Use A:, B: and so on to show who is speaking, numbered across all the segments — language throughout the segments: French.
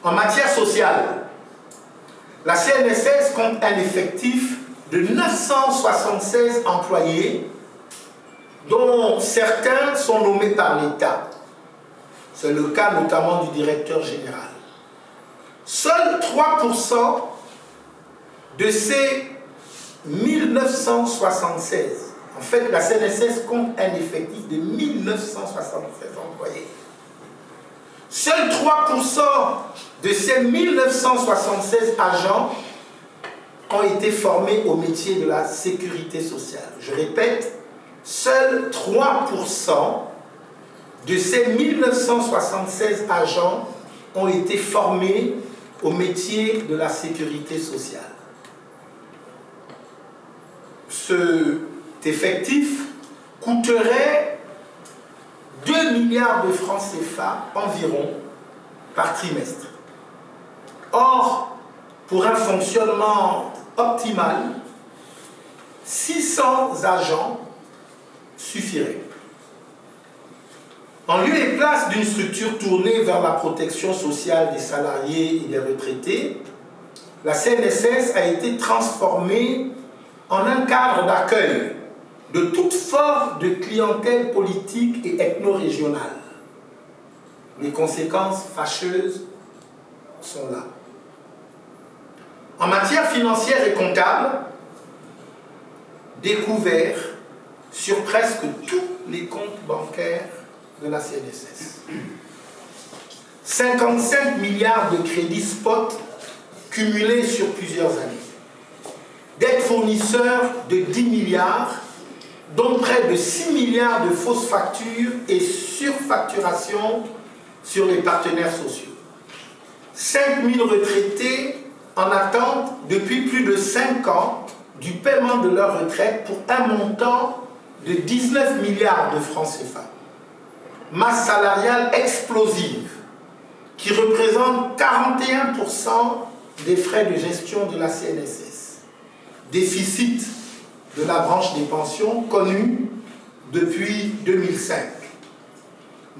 A: En matière sociale, la CNSS compte un effectif de 976 employés, dont certains sont nommés par l'État. C'est le cas notamment du directeur général. Seuls 3% de ces 1976, en fait la CNSS compte un effectif de 1976 employés. Seuls 3% de ces 1976 agents ont été formés au métier de la sécurité sociale. Je répète, seuls 3% de ces 1976 agents ont été formés au métier de la sécurité sociale. Cet effectif coûterait 2 milliards de francs CFA environ par trimestre. Or, pour un fonctionnement optimal, 600 agents suffiraient. En lieu et place d'une structure tournée vers la protection sociale des salariés et des retraités, la CNSS a été transformée en un cadre d'accueil de toute forme de clientèle politique et ethno-régionale. Les conséquences fâcheuses sont là. En matière financière et comptable, découvert sur presque tous les comptes bancaires de la CNSS. 55 milliards de crédits spot cumulés sur plusieurs années. Dettes fournisseurs de 10 milliards, dont près de 6 milliards de fausses factures et surfacturation sur les partenaires sociaux. 5 000 retraités en attente depuis plus de 5 ans du paiement de leur retraite pour un montant de 19 milliards de francs CFA. Masse salariale explosive qui représente 41% des frais de gestion de la CNSS. Déficit de la branche des pensions connu depuis 2005.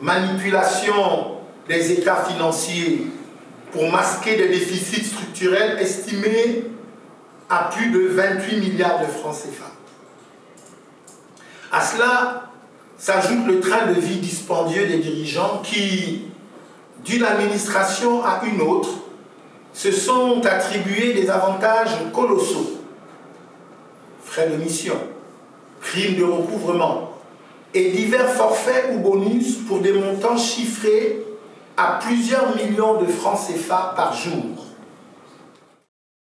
A: Manipulation des états financiers pour masquer des déficits structurels estimés à plus de 28 milliards de francs CFA. À cela s'ajoute le train de vie dispendieux des dirigeants qui, d'une administration à une autre, se sont attribués des avantages colossaux. Frais de mission, primes de recouvrement et divers forfaits ou bonus pour des montants chiffrés à plusieurs millions de francs CFA par jour.